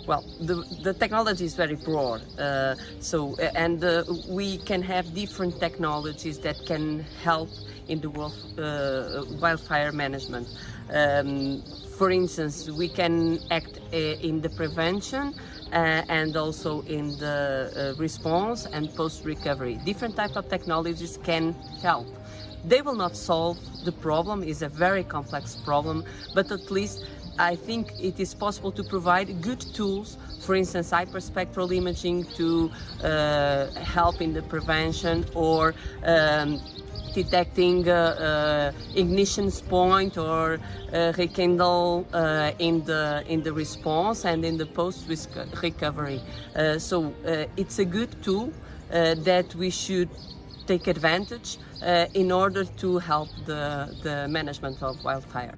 Well, the technology is very broad, we can have different technologies that can help in the wildfire management. For instance, we can act in the prevention and also in the response and post-recovery. Different types of technologies can help. They will not solve the problem. It's a very complex problem, but at least I think it is possible to provide good tools, for instance, hyperspectral imaging to help in the prevention, or detecting ignition point or rekindle in the response and in the post-recovery. It's a good tool that we should take advantage in order to help the management of wildfire.